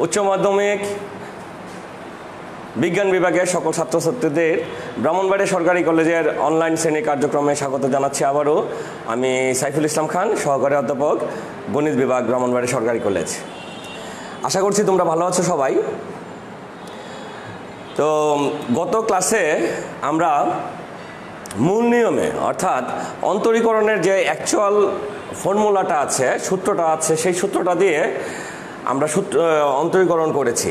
উচ্চ মাধ্যমিক বিজ্ঞান বিভাগের সকল ছাত্রছাত্রীদের ব্রাহ্মণবাড়িয়া সরকারি কলেজের অনলাইন শ্রেণী কার্যক্রমে স্বাগত জানাচ্ছি। আবারও আমি সাইফুল ইসলাম খান, সহকারী অধ্যাপক, গণিত বিভাগ, ব্রাহ্মণবাড়িয়া সরকারি কলেজ। আশা করছি তোমরা ভালো আছো সবাই। তো গত ক্লাসে আমরা মূল নিয়মে অর্থাৎ অন্তরীকরণের যে অ্যাকচুয়াল ফর্মুলাটা আছে, সূত্রটা আছে, সেই সূত্রটা দিয়ে আমরা অন্তরীকরণ করেছি।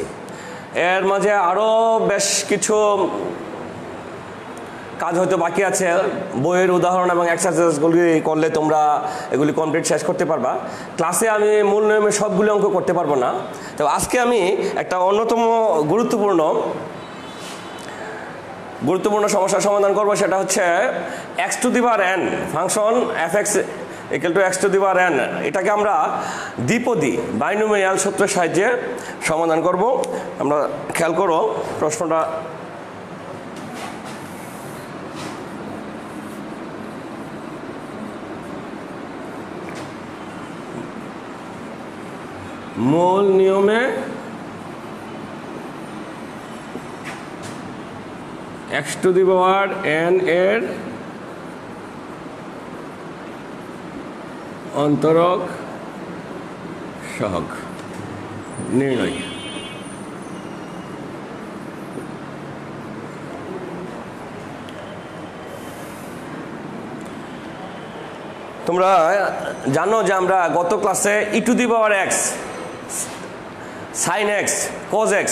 এর মাঝে আরও বেশ কিছু কাজ হয়তো বাকি আছে। বইয়ের উদাহরণ এবং এক্সারসাইজগুলি করলে তোমরা এগুলি কমপ্লিট শেষ করতে পারবা। ক্লাসে আমি মূল নিয়মে সবগুলি অঙ্ক করতে পারবো না। তো আজকে আমি একটা অন্যতম গুরুত্বপূর্ণ সমস্যার সমাধান করবো। সেটা হচ্ছে x to the power n function f(x) equal to x to the power n। এটাকে আমরা দ্বিপদী বাইনোমিয়াল সূত্রের সাহায্যে সমাধান করব। আমরা খেয়াল করো প্রশ্নটা। মূল নিয়মে x to the power n এর অন্তরক সহগ নির্ণয়। তোমরা জানো যে আমরা গত ক্লাসে e two the power x, sin x, cos x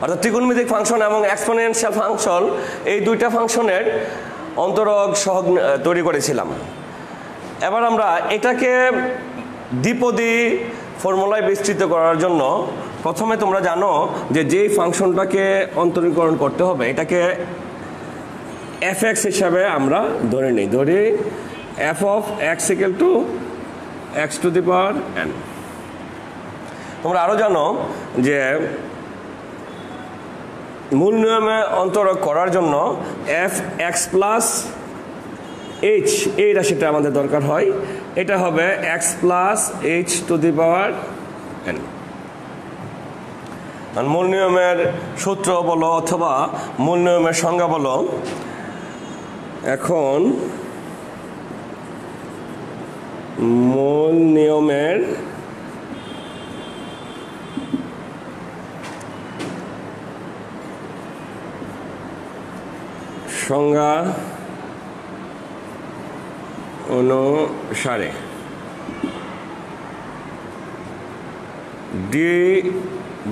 অর্থাৎ ত্রিকোণমিতিক ফাংশন এবং এক্সপোনেনশিয়াল ফাংশন, এই দুইটা ফাংশনের অন্তরক সহগ তৈরি করেছিলাম। এবার আমরা এটাকে দ্বিপদী ফর্মুলায় বিস্তৃত করার জন্য প্রথমে তোমরা জানো যে যেই ফাংশনটাকে অন্তরীকরণ করতে হবে এটাকে f(x) হিসাবে আমরা ধরি f(x) equal to x to the power n। তোমরা আরও জানো যে মূল নিয়মে অন্তরক করার জন্য f(x প্লাস h) এই রাশিটা আমাদের দরকার হয়। এটা হবে x plus h to the power n। মূল নিয়মের সূত্র বলো অথবা মূল নিয়মের সংজ্ঞা বলো। এখন মূল নিয়মের সংজ্ঞা অনুসারে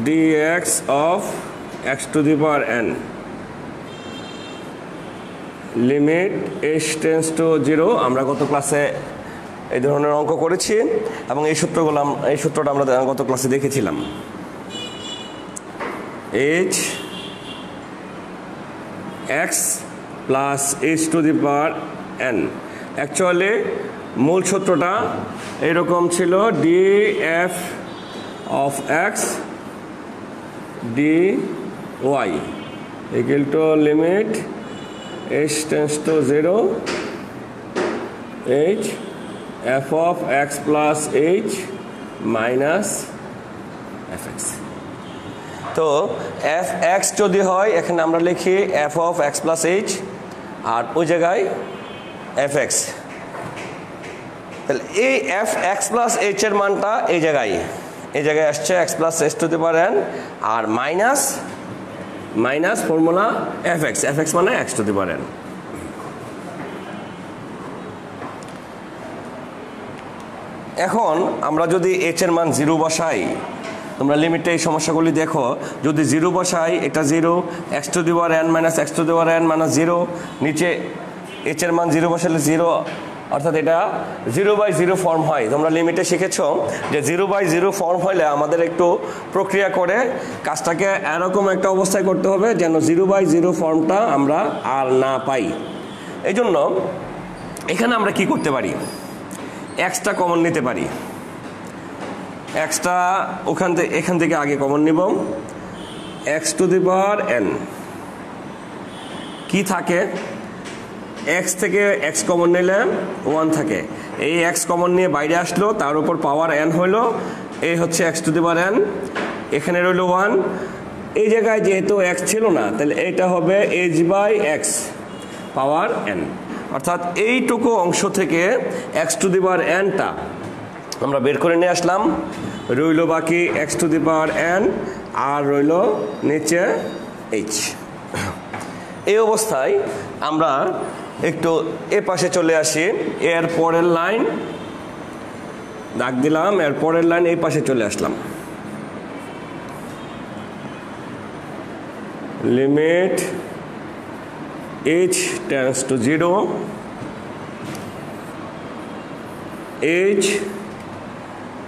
dx of x to the power n limit h tends to 0। আমরা গত ক্লাসে এই ধরনের অঙ্ক করেছি এবং এই সূত্রটা আমরা গত ক্লাসে দেখেছিলাম। h x plus h to the power n। Actually মূল সূত্রটা এরকম ছিল df of x dy equal to limit h tends to 0 h f of x plus h minus fx। তো f(x) যদি হয় এখানে আমরা লিখি f of x plus h আর ওই জায়গায় fx। তাহলে এই f(x plus h) এর মানটা এই জায়গায় আসছে x plus h to the power n আর মাইনাস ফর্মুলা fx মানে x to the power n। এখন আমরা যদি h এর মান 0 বসাই, তোমরা লিমিটে এই সমস্যাগুলি দেখো, যদি 0 বসাই এটা 0, x to the power n minus x to the power n minus 0, নিচে h এর মান 0 বসালে 0, অর্থাৎ এটা 0/0 ফর্ম হয়। তোমরা লিমিটে শিখেছো যে 0/0 ফর্ম হলে আমাদের একটু প্রক্রিয়া করে কাজটাকে এরকম একটা অবস্থায় করতে হবে যেন 0/0 ফর্মটা আমরা আর না পাই। এই জন্য এখানে আমরা কি করতে পারি, এক্সটা কমন নিতে পারি। এক্সটা এখান থেকে আগে কমন নিব। x to the power n কি থাকে, x থেকে x কমন নিলে 1 থাকে। এই x কমন নিয়ে বাইরে আসলো, তার উপর পাওয়ার n হলো, এই হচ্ছে x to the power n। এখানে রইল 1, এই জায়গায় যেহেতু x ছিল না তাহলে এটা হবে h/x পাওয়ার n, অর্থাৎ এইটুকু অংশ থেকে x to the power n টা আমরা বের করে নিয়ে আসলাম, রইল বাকি x to the power n আর রইল নিচে h। এই অবস্থায় আমরা একটু এ পাশে চলে আসি, এর পরের লাইন দাগ দিলাম, এর পরের লাইন এই পাশে চলে আসলাম। Limit h tends to 0, h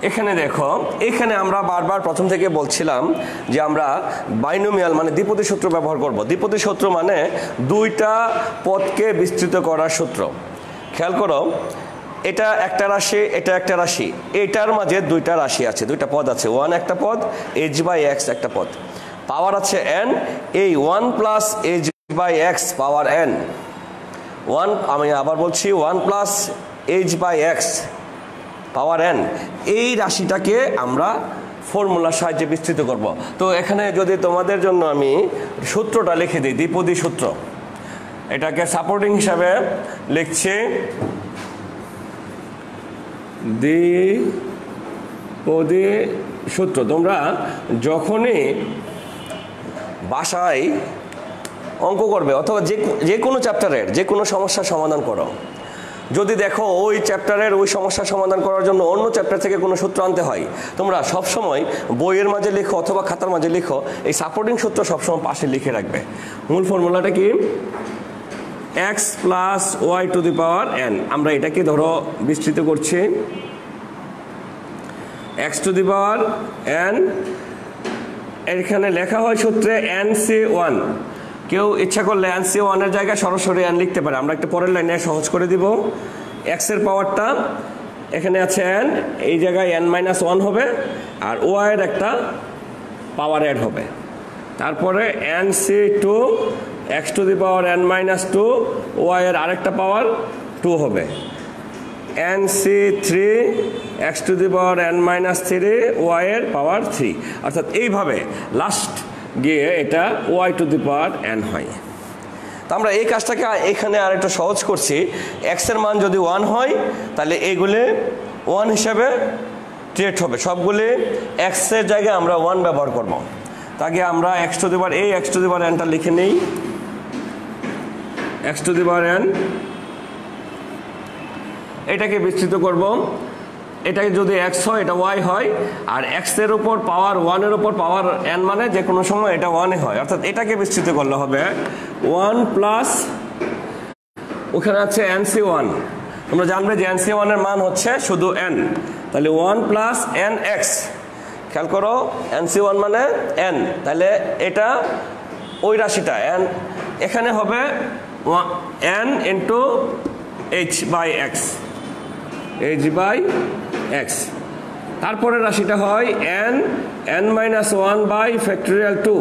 এখানে দেখো, এখানে আমরা বারবার প্রথম থেকে বলছিলাম যে আমরা বাইনোমিয়াল মানে দ্বিপদী সূত্র ব্যবহার করব। দ্বিপদী সূত্র মানে দুইটা পদকে বিস্তৃত করার সূত্র। খেয়াল করো, এটা একটা রাশি, এটা একটা রাশি, এটার মাঝে দুইটা রাশি আছে, দুইটা পদ আছে, 1 একটা পদ, h/x একটা পদ, পাওয়ার আছে n, এই 1 প্লাস h/x পাওয়ার n, 1 আমি আবার বলছি 1 প্লাস h/x পাওয়ার n, এই রাশিটাকে আমরা ফর্মুলার সাহায্যে বিস্তৃত করব। তো এখানে যদি তোমাদের জন্য আমি সূত্রটা লিখে দিই, দ্বিপদী সূত্র, এটাকে সাপোর্টিং হিসাবে লিখছি দ্বিপদী সূত্র। তোমরা যখনই বাসায় অঙ্ক করবে অথবা যে কোনো চ্যাপ্টারের যে কোনো সমস্যার সমাধান করো, যদি দেখো ওই চ্যাপ্টারের ওই সমস্যার সমাধান করার জন্য অন্য চ্যাপ্টার থেকে কোনো সূত্র আনতে হয়, তোমরা সবসময় বইয়ের মাঝে লিখো অথবা খাতার মাঝে লিখো, এই সাপোর্টিং সূত্র সবসময় পাশে লিখে রাখবে। মূল ফর্মুলাটা কি? x plus y to the power n, আমরা এটাকে ধরো বিস্তৃত করছি, x to the power n, এখানে লেখা হয় সূত্রে nc1, কেউ ইচ্ছা করলে nc1 এর জায়গায় সরাসরি n লিখতে পারে, আমরা একটা পরের লাইনে সহজ করে দিব। x এর পাওয়ারটা এখানে আছে n, এই জায়গায় n-1 হবে, আর y এর একটা পাওয়ার অ্যাড হবে, তারপরে nc2 x to the power n-2, y এর আরেকটা পাওয়ার 2 হবে, nc3 x to the power n-3, y এর পাওয়ার 3, অর্থাৎ এইভাবে লাস্ট গিয়ে এটা y two the power n হয়। তো আমরা এই কাজটাকে এখানে আরেকটা সহজ করছি, x এর মান যদি 1 হয় তাহলে এইগুলি 1 হিসাবে ট্রিট হবে, সবগুলি x এর জায়গায় আমরা 1 ব্যবহার করব। তাকে আমরা x টু দি পাওয়ার এই x টু দি পাওয়ার nটা লিখে নেই, x to the power n, এটাকে বিস্তৃত করব, এটাকে যদি x হয় এটা y হয়, আর x এর উপর পাওয়ার 1 এর উপর পাওয়ার n মানে যে কোনো সময় এটা 1 হয়, অর্থাৎ এটাকে বিস্তৃত করলে হবে 1 প্লাস ওখানে আছে nc1, তোমরা জানবে যে nc1 এর মান হচ্ছে শুধু n, তাহলে 1 প্লাস nx, খেয়াল করো nc1 মানে n, তাহলে এটা ওই রাশিটা n, এখানে হবে n ইন্টু h/x, h/x, তারপরে রাশিটা হয় n-1 বাই ফ্যাক্টোরিয়াল 2,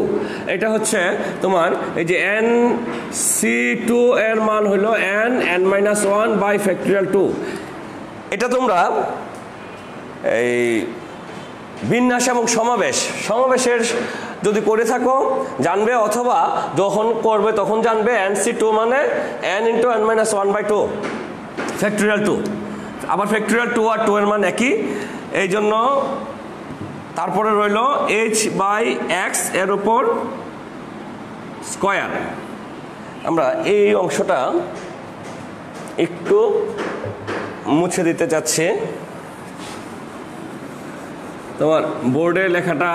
এটা হচ্ছে তোমার এই যে nc2 এর মান হলো n-1 বাই ফ্যাক্টোরিয়াল 2। এটা তোমরা এই বিন্যাস এবং সমাবেশের যদি করে থাকো জানবে, অথবা যখন করবে তখন জানবে nc2 মানে n ইন্টু n-1/2 ফ্যাক্টোরিয়াল 2, আবার ফ্যাক্টোরিয়াল 2 আর 2 এর মান একই, এই জন্য তারপরে রইল h/x এর উপর স্কয়ার। আমরা এই অংশটা একটু মুছে দিতে চাচ্ছি, তোমার বোর্ডে লেখাটা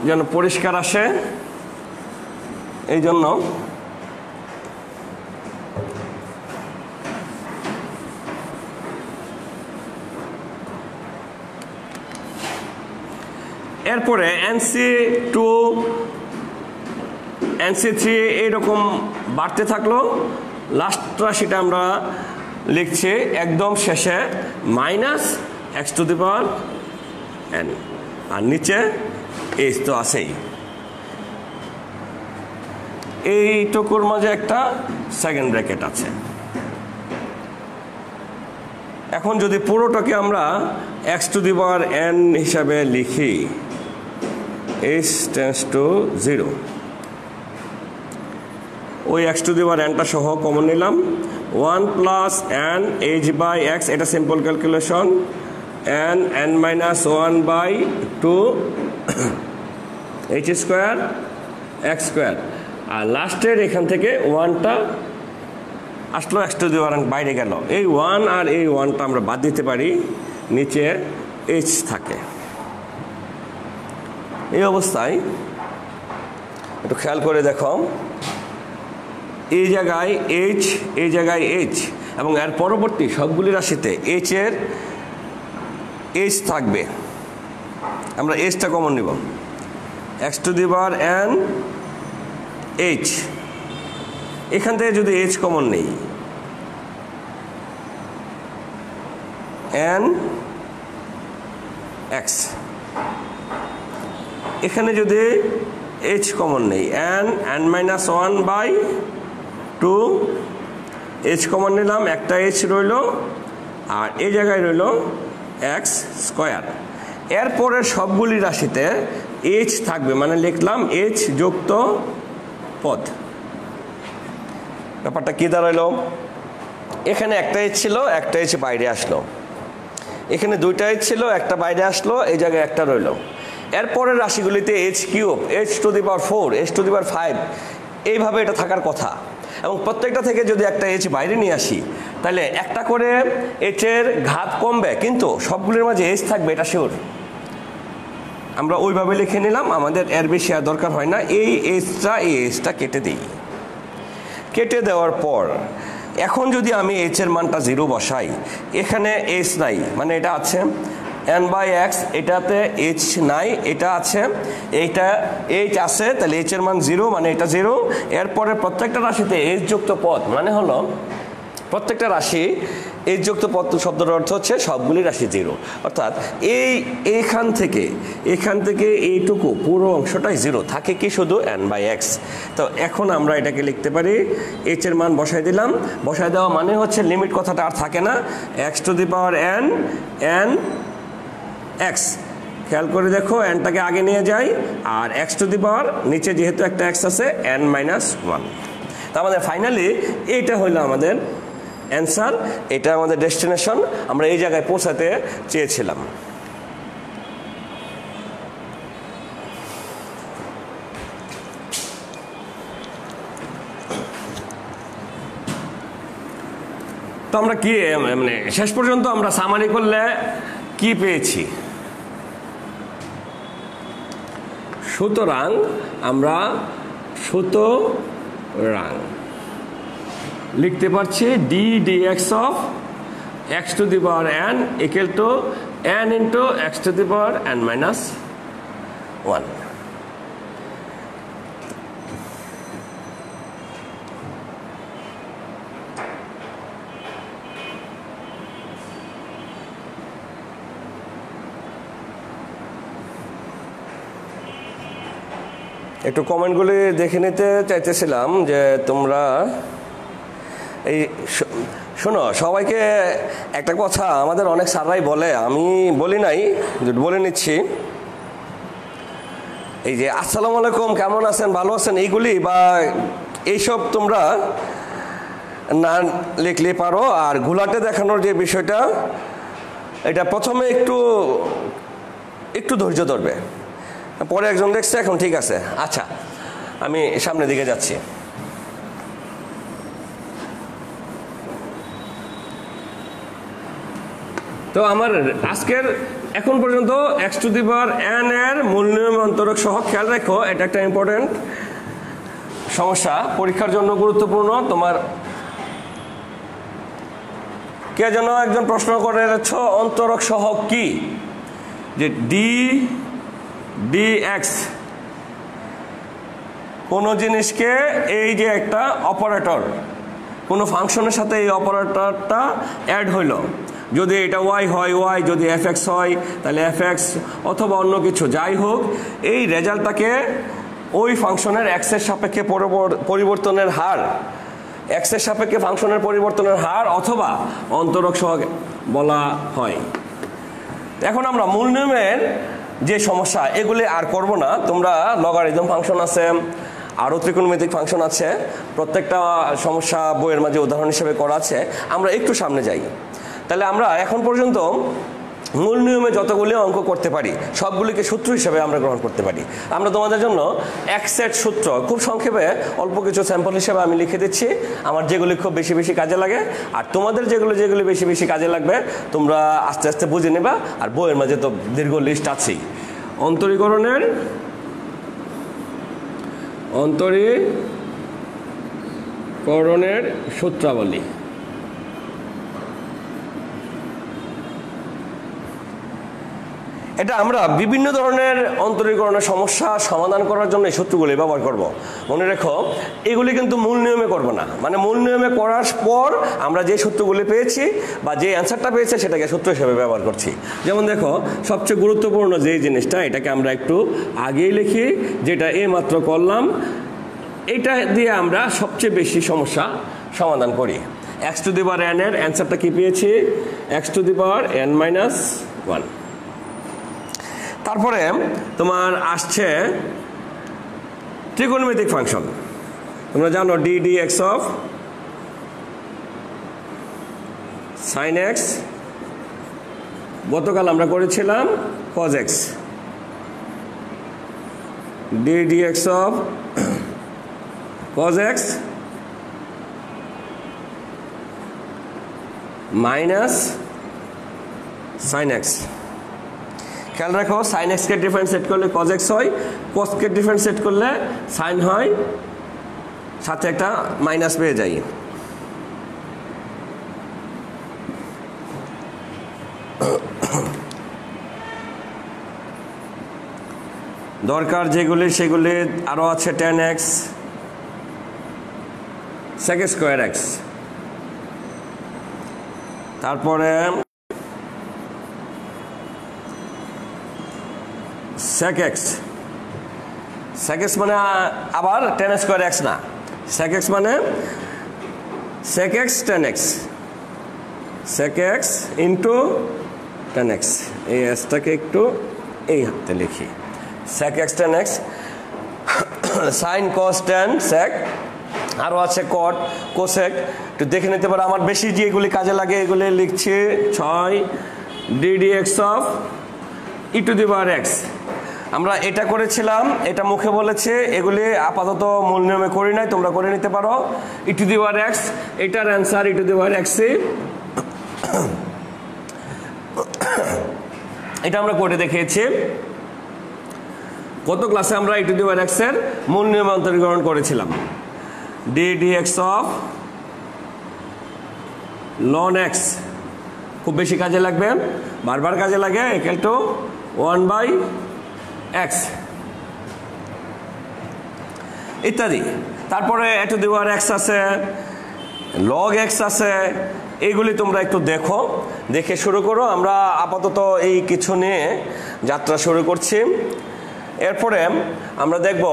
যেন পরিষ্কার আসে, এই জন্য এরপরে nc2 nc3 এইরকম বাড়তে থাকলো, লাস্ট রাশিটা আমরা লিখছি একদম শেষে -x to the power n, আর নিচে h তো আছেই, এইটুকুর মাঝে একটা সেকেন্ড ব্র্যাকেট আছে। এখন যদি পুরোটাকে আমরা x to the power n হিসাবে লিখি, h টেন্ডস টু 0, ওই x to the power n টা সহ কমন নিলাম, 1 plus n h by x, এটা simple calculation, n minus 1 by 2 h square x square, আর লাস্টের এখান থেকে 1টা আসলো x to the power n বাইরে গেল, এই 1 আর এই 1টা আমরা বাদ দিতে পারি, নিচে h থাকে। এই অবস্থায় একটু খেয়াল করে দেখো, এই জায়গায় h, এই জায়গায় h, এবং এর পরবর্তী সবগুলি রাশিতে h এর h থাকবে। আমরা hটা কমন নিব, x to the power n h, এখান থেকে যদি h কমন নেই, n x, এখানে যদি h কমন নেই, n মাইনাস 1 বাই 2 h কমন নিলাম, একটা h রইল, আর এই জায়গায় রইল x স্কোয়ার। এরপরের সবগুলি রাশিতে h থাকবে, মানে লিখলাম h যুক্ত পদ। ব্যাপারটা কি দাঁড়াইল, এখানে একটা h ছিল, একটা h বাইরে আসলো, এখানে দুইটা h ছিল, একটা বাইরে আসলো, এই জায়গায় একটা রইল। এরপরের রাশিগুলিতে h cube, h to the power 4, h to the power 5, এইভাবে এটা থাকার কথা। এবং প্রত্যেকটা থেকে যদি একটা h বাইরে নিয়ে আসি, তাহলে একটা করে h এর ঘাত কমবে, কিন্তু সবগুলির মাঝে h থাকবে, এটা শিওর। আমরা ওইভাবে লিখে নিলাম, আমাদের এর বেশি আর দরকার হয় না। এই hটা কেটে দিই, কেটে দেওয়ার পর এখন যদি আমি h এর মানটা 0 বসাই, এখানে h নাই, মানে এটা আছে n বাই x, এটাতে h নাই, এটা আছে, এইটা h আছে, তাহলে h এর মান 0, মানে এটা 0। এরপরে প্রত্যেকটা রাশিতে h যুক্ত পদ, মানে হলো প্রত্যেকটা রাশি h যুক্ত পদ শব্দের অর্থ হচ্ছে সবগুলি রাশি 0, অর্থাৎ এখান থেকে এইটুকু পুরো অংশটাই 0 থাকে, কি শুধু n বাই x। তো এখন আমরা এটাকে লিখতে পারি, h এর মান বসাই দিলাম, বসাই দেওয়া মানে হচ্ছে লিমিট কথাটা আর থাকে না, x to the power n x, খেয়াল করে দেখো nটাকে আগে নিয়ে যাই, আর x টু দি পাওয়ার নিচে যেহেতু একটা x আছে n মাইনাস 1। তো আমাদের ফাইনালি এইটা হইলো আমাদের অ্যান্সার, এটা আমাদের ডেস্টিনেশন, আমরা এই জায়গায় পৌঁছাতে চেয়েছিলাম। তো আমরা কি মানে শেষ পর্যন্ত আমরা সামারি করলে কি পেয়েছি? সুতরাং আমরা লিখতে পারছি d dx of x to the power n equal to n into x to the power n minus 1। একটু কমেন্টগুলি দেখে নিতে চাইতেছিলাম যে তোমরা এই শোনো, সবাইকে একটা কথা আমাদের অনেক স্যাররাই বলে, আমি বলি নাই, বলে নিচ্ছি, এই যে আসসালামু আলাইকুম, কেমন আছেন, ভালো আছেন, এইগুলি বা এইসব তোমরা না লিখলে পারো। আর ঘোলাটে দেখানোর যে বিষয়টা, এটা প্রথমে একটু ধৈর্য ধরবে, পরে একজন দেখছে, এখন ঠিক আছে, আচ্ছা আমি সামনের দিকে যাচ্ছি। তো আমার আজকের এখন পর্যন্ত x to the power n এর মূল নিয়ম অন্তরক সহ খেয়াল রাখো, এটা একটা ইম্পর্টেন্ট সমস্যা, পরীক্ষার জন্য গুরুত্বপূর্ণ। তোমার কে যেন একজন প্রশ্ন করে যাচ্ছ অন্তরক সহ কি, যে dx কোনো জিনিসকে, এই যে একটা অপারেটর কোনো ফাংশনের সাথে এই অপারেটরটা অ্যাড হইল, যদি এটা y হয় y, যদি fx হয় তাহলে fx, অথবা অন্য কিছু যাই হোক, এই রেজাল্টটাকে ওই ফাংশনের x এর সাপেক্ষে পরিবর্তনের হার, x এর সাপেক্ষে ফাংশনের পরিবর্তনের হার অথবা অন্তরক সহগ বলা হয়। এখন আমরা মূল নিয়মের যে সমস্যা এগুলি আর করব না। তোমরা লগারিদম ফাংশন আছে, আরও ত্রিকোণমিতিক ফাংশন আছে, প্রত্যেকটা সমস্যা বইয়ের মাঝে উদাহরণ হিসেবে করা আছে। আমরা একটু সামনে যাই। তাহলে আমরা এখন পর্যন্ত মূল নিয়মে যতগুলি অঙ্ক করতে পারি সবগুলিকে সূত্র হিসেবে আমরা গ্রহণ করতে পারি। আমরা তোমাদের জন্য এক সেট সূত্র খুব সংক্ষেপে অল্প কিছু স্যাম্পল হিসেবে আমি লিখে দিচ্ছি, আমার যেগুলি খুব বেশি বেশি কাজে লাগে, আর তোমাদের যেগুলি বেশি বেশি কাজে লাগবে তোমরা আস্তে আস্তে বুঝে নেবা। আর বইয়ের মাঝে তো দীর্ঘ লিস্ট আছেই। অন্তরীকরণের সূত্রাবলী। এটা আমরা বিভিন্ন ধরনের অন্তরীকরণের সমস্যা সমাধান করার জন্য এই সূত্রগুলি ব্যবহার করব। মনে রেখো, এগুলি কিন্তু মূল নিয়মে করব না, মানে মূল নিয়মে করার পর আমরা যে সূত্রগুলি পেয়েছি বা যে অ্যান্সারটা পেয়েছে সেটাকে সূত্র হিসেবে ব্যবহার করছি। যেমন দেখো, সবচেয়ে গুরুত্বপূর্ণ যে জিনিসটা, এটাকে আমরা একটু আগেই লিখি, যেটা মাত্র করলাম, এটা দিয়ে আমরা সবচেয়ে বেশি সমস্যা সমাধান করি। x⁴ এর অ্যান্সারটা কি পেয়েছি? x⁻n-1। তারপরে তোমার আসছে ত্রিকোণমিতিক ফাংশন। তোমরা জানো ddx অফ sin x, গতকাল আমরা করেছিলাম cos x, ddx of cos x minus sin x। খেয়াল রাখো, সাইন এক্সকে ডিফারেন্সিয়েট করলে কজ এক্স হয়, কসকে ডিফারেন্সিয়েট করলে সাইন হয়, সাথে একটা মাইনাস পেয়ে যাই। দরকার যেগুলি সেগুলি আরও আছে tan x sec² x, তারপরে sec x মানে আবার tan² x না, sec x মানে sec x tan x, sec x into tan x। এই এসটাকে একটু এই হাতে লিখি, sec x tan x, sin cos tan sec, আরও আছে cot cosec। একটু দেখে নিতে পারো, আমার বেশি যেগুলি কাজে লাগে এগুলি লিখছি। 6 ddx অফ e⁻x। আমরা এটা করেছিলাম, এটা মুখে বলেছে, এগুলি আপাতত মূল নিয়মে করি নাই, তোমরা করে নিতে পারো। e⁻x, এটার অ্যান্সার e⁻x, এটা আমরা করে দেখিয়েছি। গত ক্লাসে আমরা e⁻x এর মূল নিয়ম অন্তরীকরণ করেছিলাম। ddx অফ ln x খুব বেশি কাজে লাগবে, বারবার কাজে লাগে, equal to 1/x ইত্যাদি। তারপরে e⁻x আছে, log x আছে, এইগুলি তোমরা একটু দেখে শুরু করো। আমরা আপাতত এই কিছু নিয়ে যাত্রা শুরু করছি। এরপরে আমরা দেখব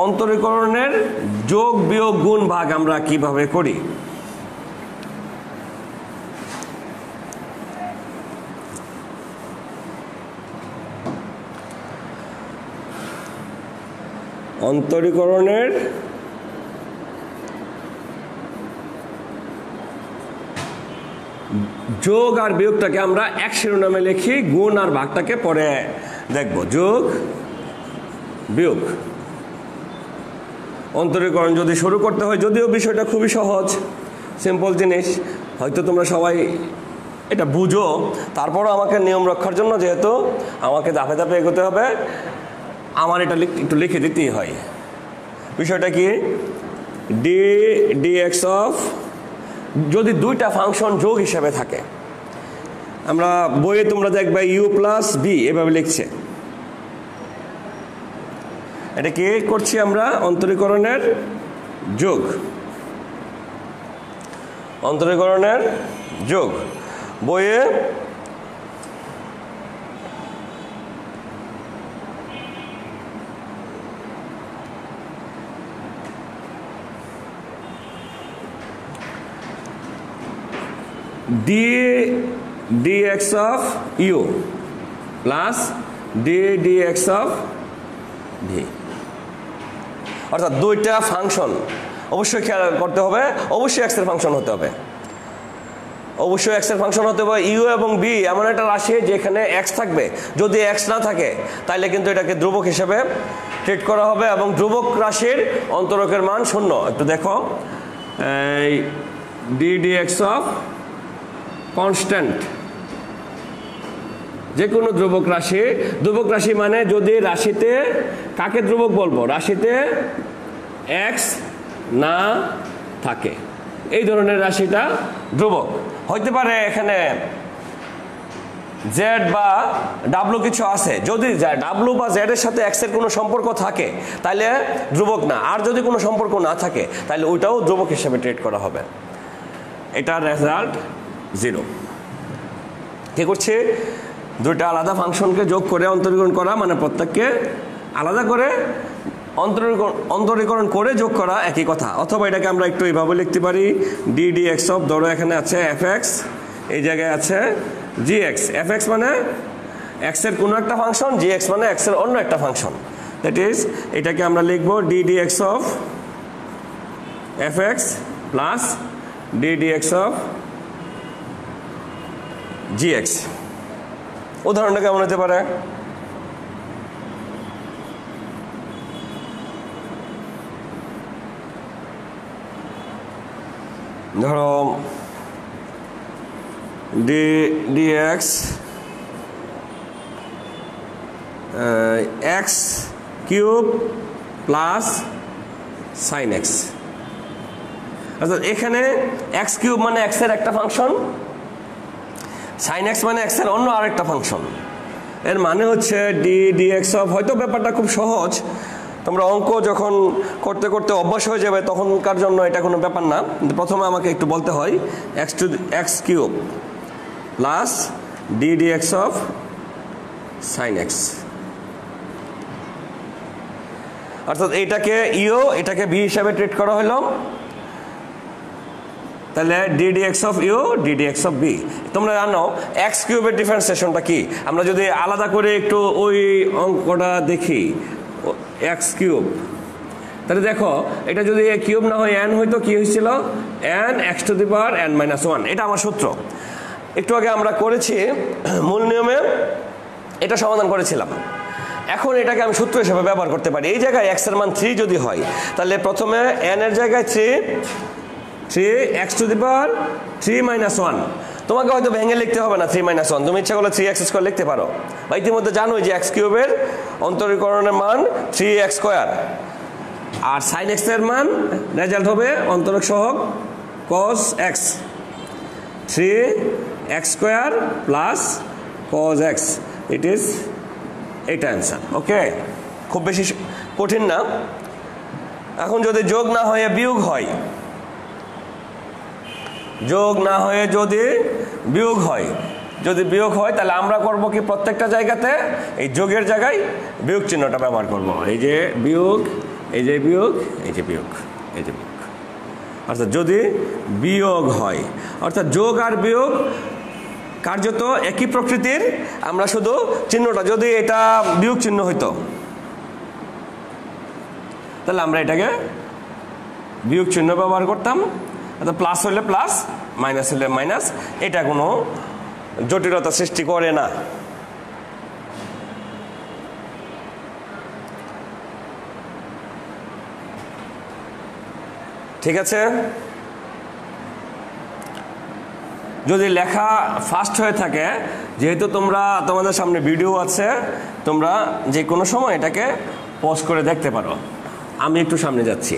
অন্তরীকরণের যোগ বিয়োগ গুণ ভাগ আমরা কিভাবে করি। অন্তরীকরণের যোগ আর বিয়োগটাকে আমরা এক শিরোনামে লিখি, গুণ আর ভাগটাকে পরে দেখব। যোগ বিয়োগ অন্তরীকরণ যদি শুরু করতে হয়, যদিও বিষয়টা খুবই সহজ, সিম্পল জিনিস, হয়তো তোমরা সবাই এটা বুঝো, তারপরও আমাকে নিয়ম রক্ষার জন্য, যেহেতু আমাকে ধাপে ধাপে এগোতে হবে, আমার এটা একটু লিখে দিতেই হয়। বিষয়টা কি? dx অফ, যদি দুইটা ফাংশন যোগ হিসেবে থাকে, আমরা বইয়ে তোমরা দেখবে u প্লাস বি এভাবে লিখছে, এটা কি করছি আমরা? অন্তরীকরণের যোগ, অন্তরীকরণের যোগ। বইয়ে dx of u plus D D x of V. অর্থাৎ দুইটা ফাংশন অবশ্যই খেয়াল করতে হবে, অবশ্যই এক্স এর ফাংশন হতে হবে, অবশ্যই এক্স এর ফাংশন হতে হবে। ইউ এবং বি এমন একটা রাশি যেখানে এক্স থাকবে, যদি এক্স না থাকে তাহলে কিন্তু এটাকে ধ্রুবক হিসেবে ট্রিট করা হবে এবং ধ্রুবক রাশির অন্তরকের মান শূন্য। একটু দেখো, এই D D x of constant, যে কোনো ধ্রুবক রাশি, ধ্রুবক রাশি মানে যদি রাশিতে, কাকে ধ্রুবক বলবো, রাশিতে এক্স না থাকে, এই ধরনের রাশিটা ধ্রুবক হইতে পারে। এখানে জেড বা ডাব্লু কিছু আছে, যদি ডাব্লু বা জেড এর সাথে এক্স এর কোনো সম্পর্ক থাকে তাহলে ধ্রুবক না, আর যদি কোনো সম্পর্ক না থাকে তাহলে ওইটাও ধ্রুবক হিসেবে ট্রিট করা হবে। এটার রেজাল্ট 0। কি করছে, দুইটা আলাদা ফাংশনকে যোগ করে অন্তরীকরণ করা, মানে প্রত্যেককে আলাদা করে অন্তরীকরণ করে যোগ করা, একই কথা। অথবা এটাকে আমরা একটু এইভাবে লিখতে পারি, ডি ডি এক্স অফ, ধরো এখানে আছে এফ এক্স, এই জায়গায় আছে জি এক্স। এফ এক্স মানে এক্স এর কোনো একটা ফাংশন, জি এক্স মানে এক্স এর অন্য একটা ফাংশন। দ্যাট ইজ, এটাকে আমরা লিখবো D D x of F x plus D D x of G x. উদাহরণটা কেমন হতে পারে, ধরো D D x x cube plus sine x. অর্থাৎ এখানে এক্স কিউব মানে এক্স এর একটা ফাংশন, সাইন এক্স মানে এক্স এর অন্য আরেকটা ফাংশন। এর মানে হচ্ছে ডি ডি এক্স অফ, হয়তো ব্যাপারটা খুব সহজ, তোমরা অঙ্ক যখন করতে করতে অভ্যাস হয়ে যাবে তখনকার জন্য এটা কোনো ব্যাপার না। প্রথমে আমাকে একটু বলতে হয় x cube plus D D x of sine x. অর্থাৎ এটাকে ইউ, এটাকে বি হিসাবে ট্রিট করা হলো, তাহলে d D x of u d D x of b. তোমরা জানো এক্স কিউবের ডিফারেন্সিয়েশনটা কি, আমরা যদি আলাদা করে একটু ওই অঙ্কটা দেখি, এক্স কিউব, তাহলে দেখো এটা যদি এ কিউব না হয় এন হইতো, কি হয়েছিল, N x to the power N minus 1। এটা আমার সূত্র, একটু আগে আমরা করেছি মূল নিয়মে, এটা সমাধান করেছিলাম। এখন এটাকে আমি সূত্র হিসেবে ব্যবহার করতে পারি। এই জায়গায় এক্স এর মান 3 যদি হয় তাহলে প্রথমে এন এর জায়গায় 3 x to the power 3 minus 1। তোমাকে হয়তো ভেঙে লিখতে হবে না 3 মাইনাস 1, তুমি ইচ্ছা করলে 3 এক্স স্কোয়ার লিখতে পারো। বা ইতিমধ্যে জানোই যে এক্স কিউবের অন্তরীকরণের মান 3 এক্স স্কোয়ার, আর সাইন এক্স এর মান রেজাল্ট হবে অন্তরক সহগ cos X, 3 X square plus cos X. It is এইটা অ্যান্সার। ওকে, খুব বেশি কঠিন না। এখন যদি যোগ না হয়ে বিয়োগ হয়, যোগ না হয়ে যদি বিয়োগ হয়, যদি বিয়োগ হয় তাহলে আমরা করব কি, প্রত্যেকটা জায়গাতে এই যোগের জায়গায় বিয়োগ চিহ্নটা ব্যবহার করব। এই যে বিয়োগ, এই যে বিয়োগ, এই যে বিয়োগ, এই যে বিয়োগ। অর্থাৎ যদি বিয়োগ হয়, অর্থাৎ যোগ আর বিয়োগ কার্যত একই প্রকৃতির, আমরা শুধু চিহ্নটা, যদি এটা বিয়োগ চিহ্ন হইতো তাহলে আমরা এটাকে বিয়োগ চিহ্ন ব্যবহার করতাম, অর্থাৎ প্লাস হলে প্লাস, মাইনাস হলে মাইনাস। এটা কোনো জটিলতা সৃষ্টি করে না। ঠিক আছে, যদি লেখা ফাস্ট হয়ে থাকে, যেহেতু তোমাদের সামনে ভিডিও আছে, তোমরা যে কোনো সময় এটাকে পজ করে দেখতে পারো। আমি একটু সামনে যাচ্ছি।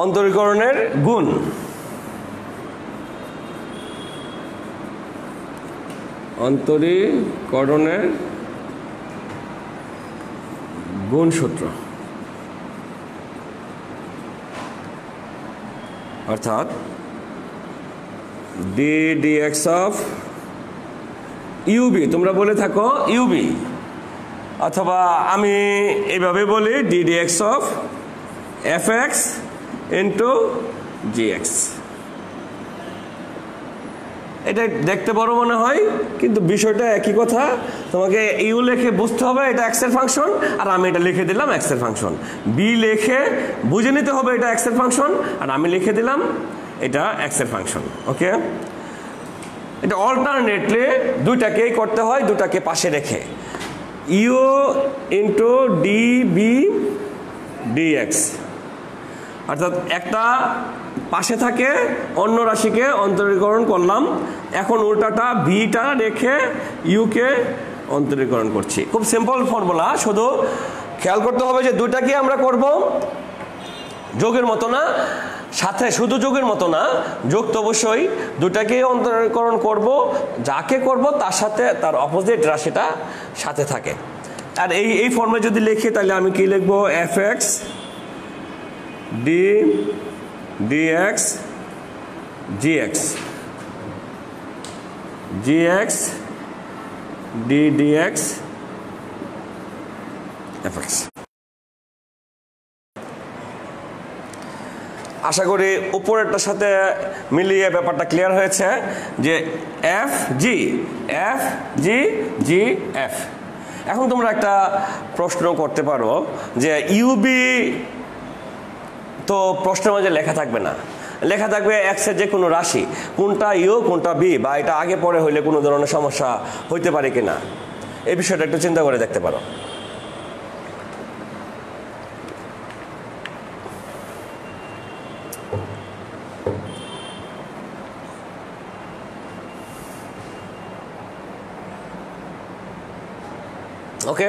অন্তরীকরণের গুণ, অন্তরীকরণের গুণসূত্র, অর্থাৎ d D x of uv, তোমরা বলে থাকো ইউবি, অথবা আমি এইভাবে বলি d D x of F x into gx. এটা দেখতে বড় মনে হয়, কিন্তু বিষয়টা একই কথা। তোমাকে ইউ লিখে বুঝতে হবে এটা এক্স এর ফাংশন, আর আমি এটা লিখে দিলাম এক্স এর ফাংশন। বি লিখে বুঝে নিতে হবে এটা এক্স এর ফাংশন, আর আমি লিখে দিলাম এটা এক্স এর ফাংশন। ওকে, এটা অল্টারনেটলি দুইটাকেই করতে হয়, দুটাকে পাশে রেখে। U into d v dx, অর্থাৎ একটা পাশে থাকে, অন্য রাশিকে অন্তরীকরণ করলাম। এখন উল্টাটা ভিটা রেখে ইউকে অন্তরীকরণ করছি। খুব সিম্পল ফর্মুলা, শুধু খেয়াল করতে হবে যে দুইটাকে আমরা করব যোগের মতো না, সাথে শুধু যোগের মতো না, যোগ তো অবশ্যই, দুটাকেই অন্তরীকরণ করব। যাকে করব তার সাথে তার অপোজিট রাশিটা সাথে থাকে। আর এই ফর্মে যদি লিখি তাহলে আমি কি লিখবো? F X D DX GX, GX D DX F X. আশা করি উপরেরটার সাথে মিলিয়ে ব্যাপারটা ক্লিয়ার হয়েছে যে এফ জি জি এফ। এখন তোমরা একটা প্রশ্ন করতে পারো যে ইউবি তো প্রশ্নের মাঝে লেখা থাকবে না, লেখা থাকবে এক্সের যে কোনো রাশি, কোনটা ইউ কোনটা বি, বা এটা আগে পরে হইলে কোনো ধরনের সমস্যা হইতে পারে কিনা, এই বিষয়টা একটু চিন্তা করে দেখতে পারো। ওকে,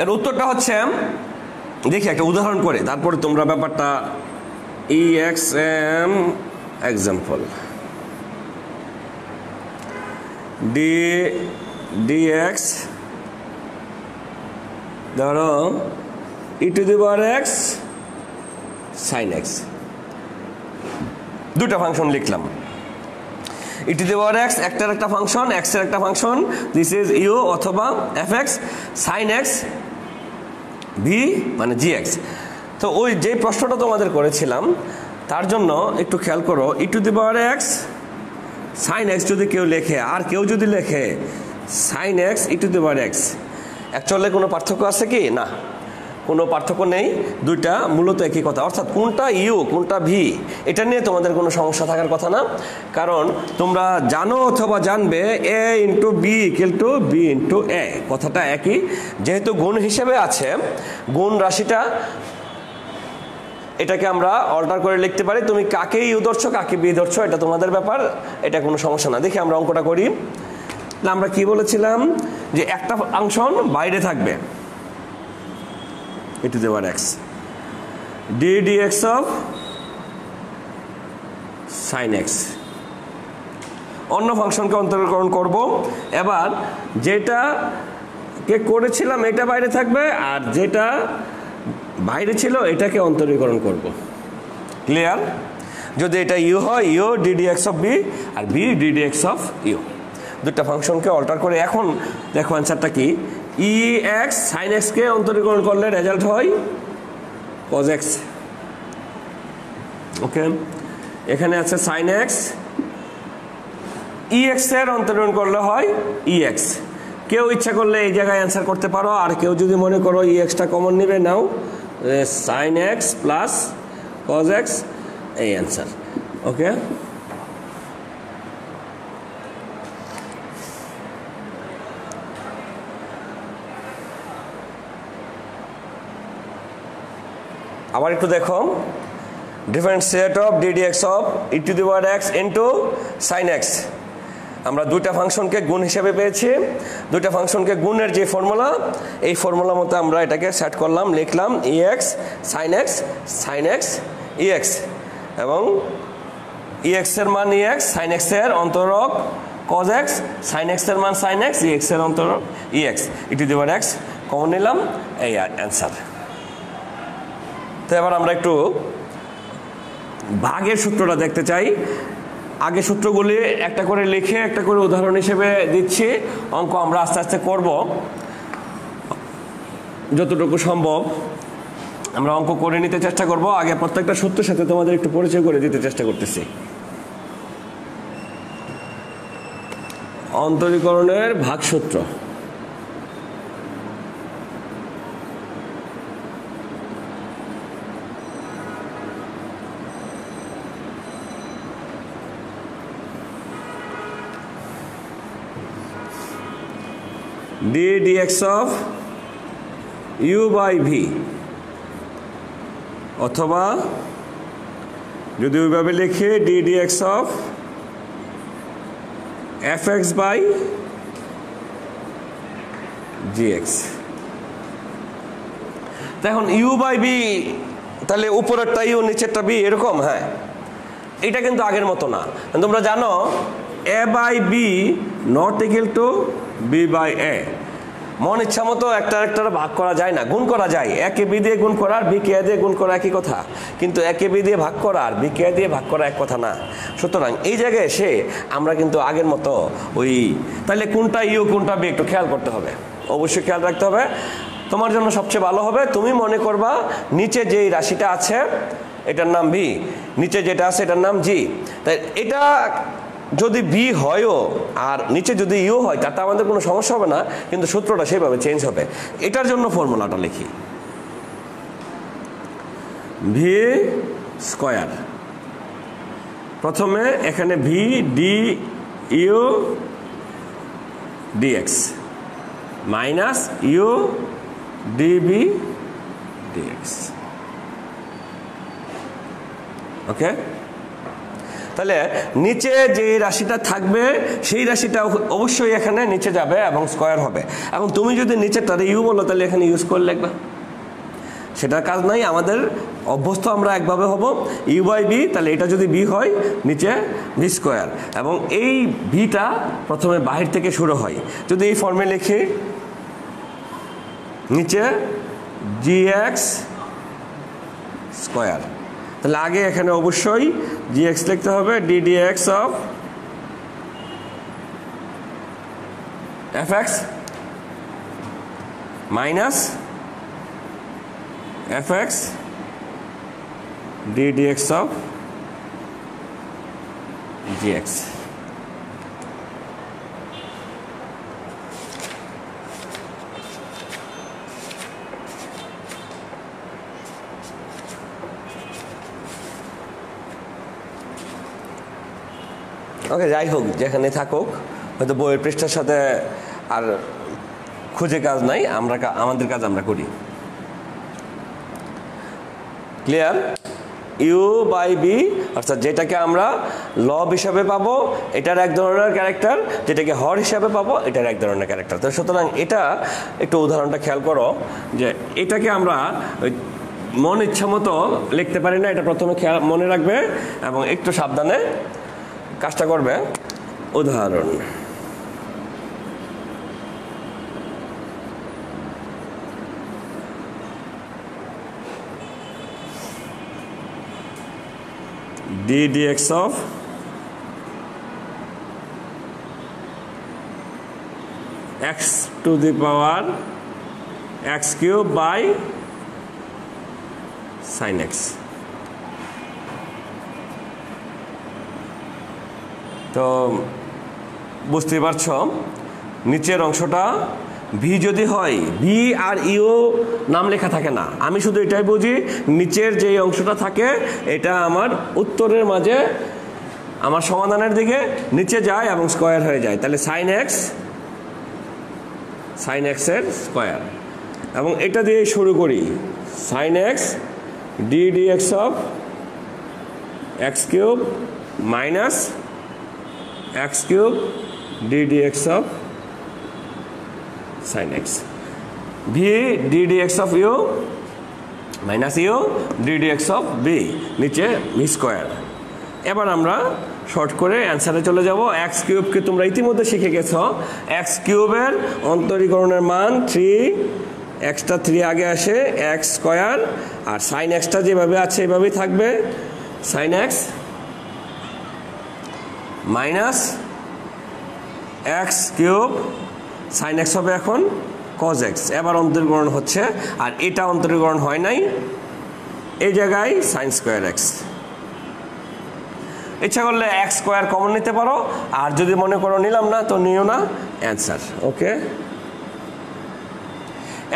এর উত্তরটা হচ্ছে, দেখি একটা উদাহরণ করে তারপরে তোমরা ব্যাপারটা EXM এক্সাম্পল dx ধরো e⁻x sin x, দুটা ফাংশন লিখলাম। e⁻x একটার একটা ফাংশন, x এর একটা ফাংশন, দিস ইজ ইউ অথবা fx, sin x v মানে gx। তো ওই যে প্রশ্নটা তোমাদের করেছিলাম তার জন্য একটু খেয়াল করো, e⁻x sin x যদি কেউ লেখে আর কেউ যদি লেখে sin x e⁻x, অ্যাকচুয়ালি কোনো পার্থক্য আছে কি? না, কোনো পার্থক্য নেই, দুইটা মূলত একই কথা। অর্থাৎ কোনটা ইউ কোনটা ভি এটা নিয়ে তোমাদের কোনো সমস্যা থাকার কথা না, কারণ তোমরা জানো অথবা জানবে A into B equal to B into A, কথাটা একই। যেহেতু গুণ হিসেবে আছে, গুণ রাশিটা এটাকে আমরা অল্টার করে লিখতে পারি। তুমি কাকে ইউ ধরছো কাকে বি ধরছো এটা তোমাদের ব্যাপার, এটা কোনো সমস্যা না। দেখি আমরা অঙ্কটা করি। আমরা কি বলেছিলাম যে একটা ফাংশন বাইরে থাকবে e⁻x dx of sin x, অন্য ফাংশনকে অন্তরীকরণ করব। এবার যেটাকে করেছিলাম এটা বাইরে থাকবে, আর যেটা বাইরে ছিল এটাকে অন্তরীকরণ করব। ক্লিয়ার? যদি এটা ইউ হয় ইউ ddx of b, আর b ddx of u, দুটা ফাংশনকে অল্টার করে। এখন দেখো অ্যান্সারটা কি, ex sin x কে অন্তরীকরণ করলে রেজাল্ট হয় cos x। ওকে, এখানে আছে sin x, ex এর অন্তরীকরণ করলে হয় ex। কেউ ইচ্ছা করলে এই জায়গায় অ্যান্সার করতে পারো, আর কেউ যদি মনে করো ex টা কমন নেবে নাও, sin x plus cos x, এই অ্যান্সার। ওকে, আবার একটু দেখো, differentiate of ddx of e⁻x into sin x। আমরা দুইটা ফাংশনকে গুণ হিসেবে পেয়েছি, দুইটা ফাংশনকে গুণের যে ফর্মুলা, এই ফর্মুলা মতো আমরা এটাকে সেট করলাম, লিখলাম ex sin x ex, এবং ex এর মান ex, sin x এর অন্তরক cos x, sin x এর মান sin x, ex এর অন্তরক ex, e⁻x কমন নিলাম, এই অ্যান্সার। তো এবার আমরা একটু ভাগের সূত্রটা দেখতে চাই। আগে সূত্রগুলি একটা করে লিখে একটা করে উদাহরণ হিসেবে দিচ্ছি, অঙ্ক আমরা আস্তে আস্তে করব যতটুকু সম্ভব। আমরা অঙ্ক করে নিতে চেষ্টা করব। আগে প্রত্যেকটা সূত্রের সাথে তোমাদের একটু পরিচয় করে দিতে চেষ্টা করতেছি। অন্তরীকরণের ভাগসূত্র, d dx of u by v, অথবা যদি ওইভাবে লিখে d dx of fx by gx। এখন u by v, তাহলে উপরেরটা u নিচেরটা b এরকম। হ্যাঁ, এটা কিন্তু আগের মতো না। তোমরা জানো a by b not equal to b by a। মন ইচ্ছা মতো একটা ভাগ করা যায় না, গুণ করা যায়। একে বি দিয়ে গুণ করা আর বি কে দিয়ে গুণ করা একই কথা, কিন্তু একে বি দিয়ে ভাগ করা আর বি কে দিয়ে ভাগ করা এক কথা না। সুতরাং এই জায়গায় এসে আমরা কিন্তু আগের মতো ওই, তাহলে কোনটা ইউ কোনটা বি একটু খেয়াল করতে হবে, অবশ্যই খেয়াল রাখতে হবে। তোমার জন্য সবচেয়ে ভালো হবে তুমি মনে করবা নিচে যেই রাশিটা আছে এটার নাম বি, নিচে যেটা আছে এটার নাম জি। তাই এটা যদি বি হয়ও আর নিচে যদি ইউ হয় তাতে আমাদের কোনো সমস্যা হবে না, কিন্তু সূত্রটা সেইভাবে চেঞ্জ হবে। এটার জন্য ফর্মুলাটা লিখি, ভি স্কয়ার। প্রথমে এখানে V D U DX minus U DV DX. Okay, তাহলে নিচে যে রাশিটা থাকবে সেই রাশিটা অবশ্যই এখানে নিচে যাবে এবং স্কয়ার হবে। এখন তুমি যদি নিচেরটারে ইউ বলো তাহলে এখানে ইউজ করে লিখবা, সেটার কাজ নাই। আমাদের অভ্যস্ত আমরা একভাবে হব ইউ বাই বি। তাহলে এটা যদি বি হয় নিচে ভি স্কয়ার, এবং এই ভিটা প্রথমে বাহির থেকে শুরু হয়। যদি এই ফর্মে লিখি নিচে জি এক্স স্কয়ার, তাহলে আগে এখানে অবশ্যই জি এক্স লিখতে হবে, D D x of F X minus F X D D x of G X. Okay, যাই হোক যেখানে থাকুক, হয়তো বইয়ের পৃষ্ঠার সাথে আর খুঁজে কাজ নাই, আমাদের কাজ আমরা করি। ক্লিয়ার? ইউ বাই বি অর্থাৎ যেটাকে আমরা লব হিসাবে পাবো এটার এক ধরনের ক্যারেক্টার, যেটাকে হর হিসাবে পাবো এটার এক ধরনের ক্যারেক্টার। তো সুতরাং এটা একটু উদাহরণটা খেয়াল করো, যে এটাকে আমরা মন ইচ্ছা মতো লিখতে পারি না, এটা প্রথমে খেয়াল মনে রাখবে এবং একটু সাবধানে কাজটা করবে। উদাহরণ, d dx of x to the power x cube by sin x। তো বুঝতে পারছো নিচের অংশটা ভি যদি হয়, ভি আর ইউ নাম লেখা থাকে না, আমি শুধু এটাই বুঝি নিচের যে অংশটা থাকে এটা আমার উত্তরের মাঝে আমার সমাধানের দিকে নিচে যায় এবং স্কয়ার হয়ে যায়। তাহলে সাইন এক্স এর স্কয়ার, এবং এটা দিয়ে শুরু করি sine x D D x of x cube minus x cube d D x of sin x, v d dx of u minus u d dx of b, নিচে v square. এবার আমরা short করে অ্যান্সারে চলে যাব। X কিউবকে তোমরা ইতিমধ্যে শিখে গেছো, এক্স কিউবের অন্তরীকরণের মান 3, এক্সটা 3 আগে আসে এক্স স্কয়ার, আর সাইন এক্সটা যেভাবে আছে এভাবেই থাকবে, sine x minus x cube sine x হবে এখন কজ এক্স। এবার অন্তরীকরণ হচ্ছে, আর এটা অন্তরীকরণ হয় নাই, এই জায়গায় সাইন স্কোয়ার এক্স। ইচ্ছা করলে এক্স স্কোয়ার কমন নিতে পারো, আর যদি মনে করো নিলাম না তো নিও না, অ্যান্সার। ওকে,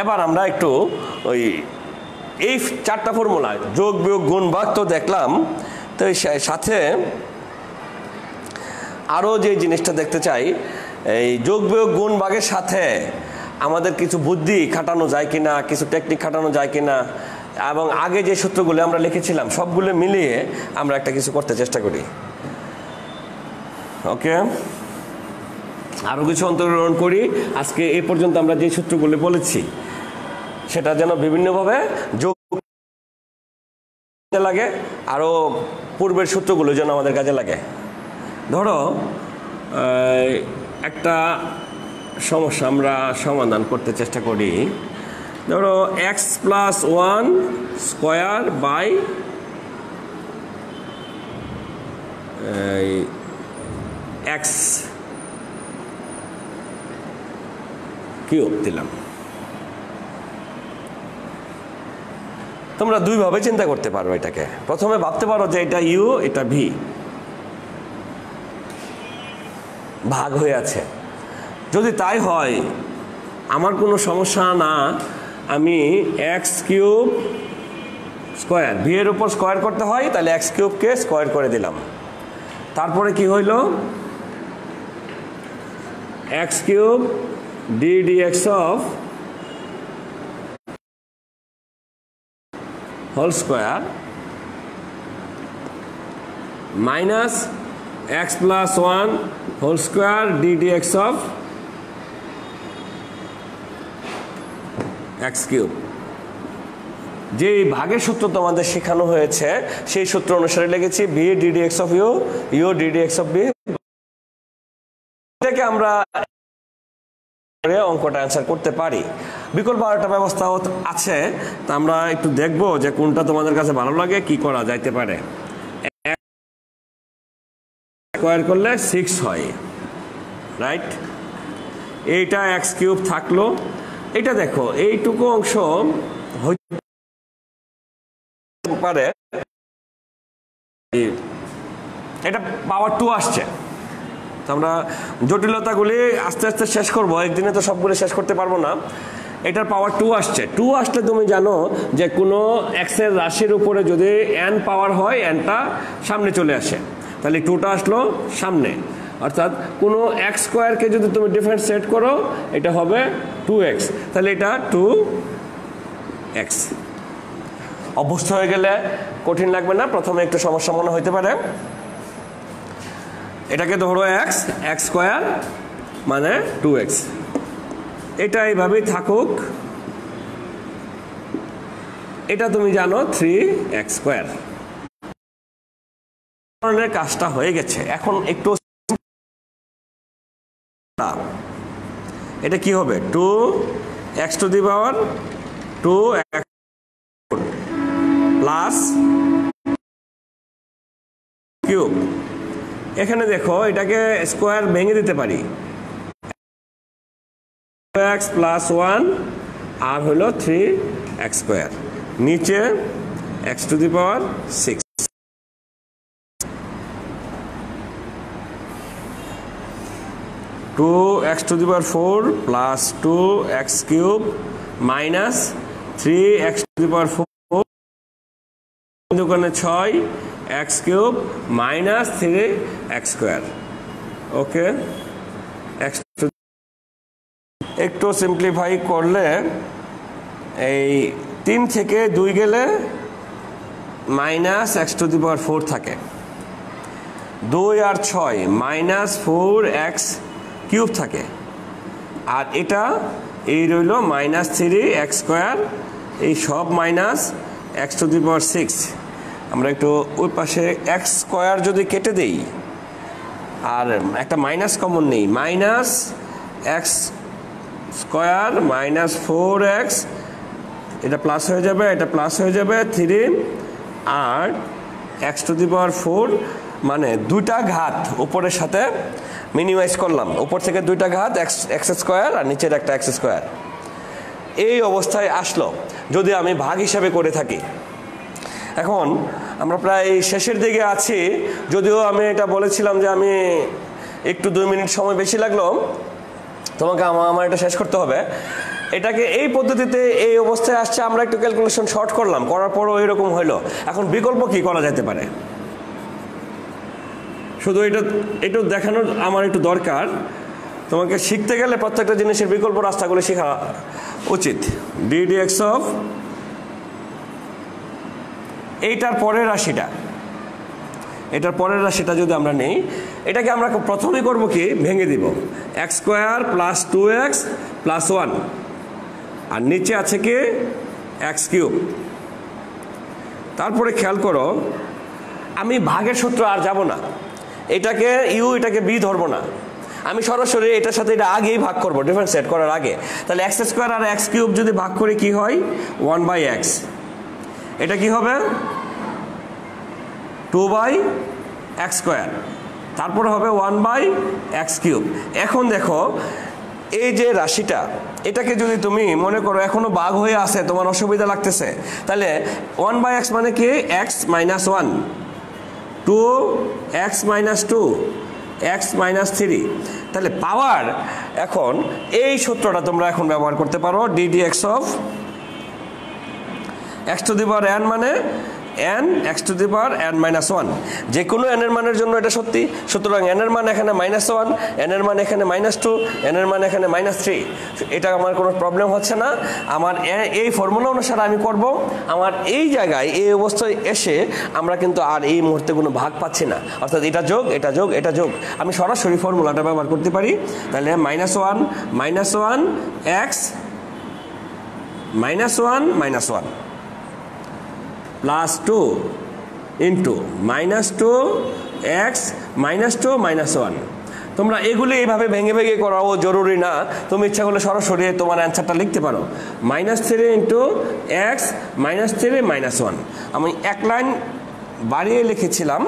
এবার আমরা একটু ওই এই চারটা ফর্মুলা যোগ বিয়োগ গুণ ভাগ তো দেখলাম, তো সাথে আরও যে জিনিসটা দেখতে চাই, এই যোগ বিয়োগ গুণ ভাগের সাথে আমাদের কিছু বুদ্ধি খাটানো যায় কিনা, কিছু টেকনিক খাটানো যায় কিনা, এবং আগে যে সূত্রগুলো আমরা লিখেছিলাম সবগুলো মিলিয়ে আমরা একটা কিছু করতে চেষ্টা করি। ওকে, আরও কিছু অন্তর্গ্রহণ করি। আজকে এই পর্যন্ত আমরা যে সূত্রগুলো বলেছি সেটা যেন বিভিন্নভাবে যোগ লাগে, আরও পূর্বের সূত্রগুলো যেন আমাদের কাজে লাগে। ধরো একটা সমস্যা আমরা সমাধান করতে চেষ্টা করি। ধরো x plus one square by x cube দিলাম। তোমরা দুইভাবে চিন্তা করতে পারো এটাকে। প্রথমে ভাবতে পারো যে এটা ইউ, এটা ভি, ভাগ হয়ে আছে। যদি তাই হয় আমার কোনো সমস্যা না, আমি এক্স কিউব স্কোয়ার, ভি এর উপর স্কোয়ার করতে হয়, তাহলে এক্স কিউবকে স্কোয়ার করে দিলাম। তারপরে কি হইল, x cube d D x of whole square minus x plus one whole square d D x of x cube. যে ভাগের সূত্র তোমাদের শেখানো হয়েছে সেই সূত্র অনুসারে লিখেছি v d D x of u, u d D x of v. এটাকে আমরা অঙ্কটা অ্যান্সার করতে পারি। বিকল্প আরেকটা ব্যবস্থা আছে, তা আমরা একটু দেখবো যে কোনটা তোমাদের কাছে ভালো লাগে, কি করা যাইতে পারে। স্কোয়ার করলে 6 হয়, রাইট? এইটা এক্স কিউব থাকলো। এটা দেখো এইটুকু অংশ হইতে পারে, এটা পাওয়ার 2 আসছে। আমরা জটিলতাগুলি আস্তে আস্তে শেষ করব, একদিনে তো সবগুলো শেষ করতে পারবো না। এটার পাওয়ার 2 আসছে। 2 আসলে তুমি জানো যে কোনো এক্সের রাশির উপরে যদি এন পাওয়ার হয়, এনটা সামনে চলে আসে, তাহলে 2টা আসলো সামনে। অর্থাৎ কোনো এক্স স্কোয়ারকে যদি তুমি ডিফারেন্সিয়েট করো এটা হবে 2x, তাহলে এটা 2x। অভ্যস্ত হয়ে গেলে কঠিন লাগবে না, প্রথমে একটু সমস্যা মনে হইতে পারে। এটাকে ধরো এক্স, এক্স স্কোয়ার মানে 2x, এটা এইভাবেই থাকুক। এটা তুমি জানো 3x স্কোয়ার। কাজটা হয়ে গেছে। এখন একটু এটা কি হবে, 2x two the power 2x plus cube. এখানে দেখো এটাকে স্কোয়ার ভেঙে দিতে পারি, x প্লাস 1 আর হলো 3x স্কোয়ার, নিচে x to the power 6। Two x to the power 4 plus 2x cube minus 3x to the power 4 दुकाने 6x cube minus 3x square. Okay, x একটু সিম্পলিফাই করলে এই 3 থেকে 2 গেলে minus x to the power 4 থাকে, 2 আর 6 minus 4x cube থাকে, আর এটা এই রইল মাইনাস 3x স্কোয়ার, এই সব minus x to the power 6। আমরা একটু ওই পাশে x স্কোয়ার যদি কেটে দেই আর একটা মাইনাস কমন নেই, minus x square minus 4x, এটা প্লাস হয়ে যাবে, এটা প্লাস হয়ে যাবে 3 আর x টু দি পাওয়ার 4, মানে দুইটা ঘাত উপরের সাথে মিনিমাইজ করলাম, উপর থেকে দুইটা ঘাত এক্স স্কোয়ার আর নিচের একটা এক্স স্কোয়ার। এই অবস্থায় আসলো যদি আমি ভাগ হিসাবে করে থাকি। এখন আমরা প্রায় শেষের দিকে আছি, যদিও আমি এটা বলেছিলাম যে আমি একটু 2 মিনিট সময় বেশি লাগলো, তোমাকে আমার এটা শেষ করতে হবে। এটাকে এই পদ্ধতিতে এই অবস্থায় আসছে, আমরা একটু ক্যালকুলেশন শর্ট করলাম, করার পরও এরকম হইলো। এখন বিকল্প কি করা যেতে পারে, শুধু এটা দেখানোর আমার একটু দরকার। তোমাকে শিখতে গেলে প্রত্যেকটা জিনিসের বিকল্প রাস্তাগুলো শেখা উচিত। ddx অফ এইটার পরের রাশিটা, এটার পরের রাশিটা যদি আমরা নেই, এটাকে আমরা প্রথমেই করব কি, ভেঙে দিব। x² + 2x + 1, আর নিচে আছে কি x³। তারপরে খেয়াল করো, আমি ভাগের সূত্র আর যাব না, এটাকে ইউ এটাকে বি ধরবো না, আমি সরাসরি এটার সাথে এটা আগেই ভাগ করবো, ডিফারেন্সিয়েট করার আগে। তাহলে x² আর x³ যদি ভাগ করে কি হয়, 1/x। এটা কি হবে 2/x², তারপরে হবে 1/x³। এখন দেখো এই যে রাশিটা, এটাকে যদি তুমি মনে করো এখনো ভাগ হয়ে আছে, তোমার অসুবিধা লাগতেছে, তাহলে 1/x মানে কি, x - 1, 2x - 2, x - 3। তাহলে পাওয়ার, এখন এই সূত্রটা তোমরা এখন ব্যবহার করতে পারো। ddx অফ x⁴n মানে n x⁴n - 1, যে কোনো n এর মানের জন্য এটা সত্যি। সুতরাং n এর মান এখানে -1, n এর মান এখানে -2, n এর মান এখানে -3। এটা আমার কোনো প্রবলেম হচ্ছে না। আমার এই ফর্মুলা অনুসারে আমি করব। আমার এই জায়গায় এই অবস্থায় এসে আমরা কিন্তু আর এই মুহূর্তে কোনো ভাগ পাচ্ছি না, অর্থাৎ এটা যোগ এটা যোগ এটা যোগ, আমি সরাসরি ফর্মুলাটা ব্যবহার করতে পারি। তাহলে -1 - 1 x -1 -1 +2 ইন্টু -2x -2 -1। তোমরা এগুলি এইভাবে ভেঙে ভেঙে করাও জরুরি না, তুমি ইচ্ছা করলে সরাসরি তোমার অ্যান্সারটা লিখতে পারো। -3 ইন্টু x -3 -1। আমি এক লাইন বাড়িয়ে লিখেছিলাম,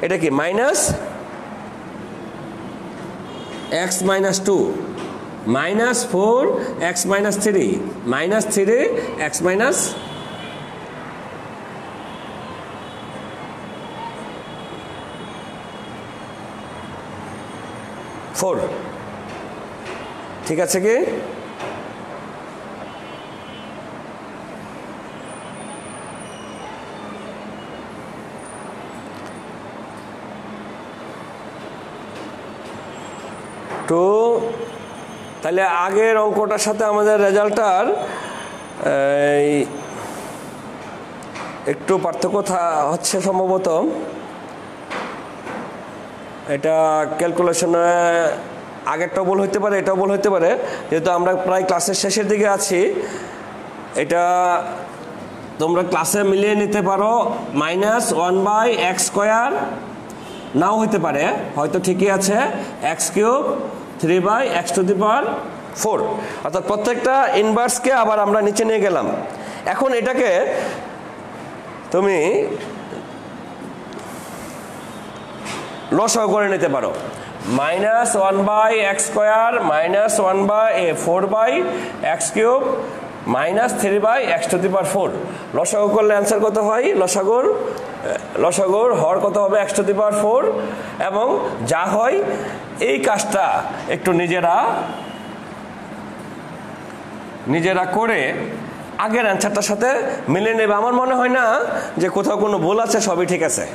এটা কি -x - 2 -4x - 3 -3x -4। ঠিক আছে কি? তো তাহলে আগের অঙ্কটার সাথে আমাদের রেজাল্টটার একটু পার্থক্য হচ্ছে সম্ভবত। এটা ক্যালকুলেশনে আগেরটাও ভুল হতে পারে, এটাও ভুল হতে পারে, যেহেতু আমরা প্রায় ক্লাসের শেষের দিকে আছি। এটা তোমরা ক্লাসে মিলিয়ে নিতে পারো। -1/x² নাও হতে পারে, হয়তো ঠিকই আছে, x³ 3/x⁴, অর্থাৎ প্রত্যেকটা ইনভার্সকে আবার আমরা নিচে নিয়ে গেলাম। এখন এটাকে তুমি লসাগু করে নিতে পারো। -1/x² -4/x³ -3/x⁴। লসাগু করলে অ্যান্সার কত হয়? লসাগুর হর কত হবে? x⁴। এবং যা হয় এই কাজটা একটু নিজেরা করে আগের অ্যান্সারটার সাথে মিলিয়ে নেবে। আমার মনে হয় না যে কোথাও কোনো ভুল আছে, সবই ঠিক আছে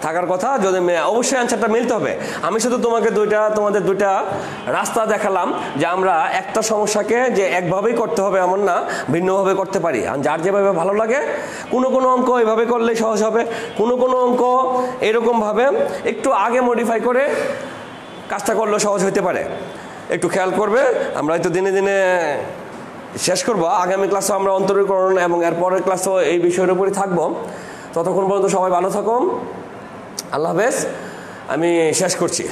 থাকার কথা। যদি অবশ্যই অ্যান্সারটা মিলতে হবে। আমি শুধু তোমাদের দুইটা রাস্তা দেখালাম, যে আমরা একটা সমস্যাকে যে একভাবেই করতে হবে এমন না, ভিন্নভাবে করতে পারি, যার যেভাবে ভালো লাগে। কোনো অঙ্ক এভাবে করলেই সহজ হবে, কোনো অঙ্ক এরকমভাবে একটু আগে মডিফাই করে কাজটা করলেও সহজ হতে পারে। একটু খেয়াল করবে। আমরা হয়তো দিনে দিনে শেষ করবো। আগামী ক্লাসে আমরা অন্তরীকরণ এবং এর পরের ক্লাসেও এই বিষয়ের উপরই থাকবো। ততক্ষণ পর্যন্ত সবাই ভালো থাকুন। আল্লাহ হাফেজ। আমি শেষ করছি।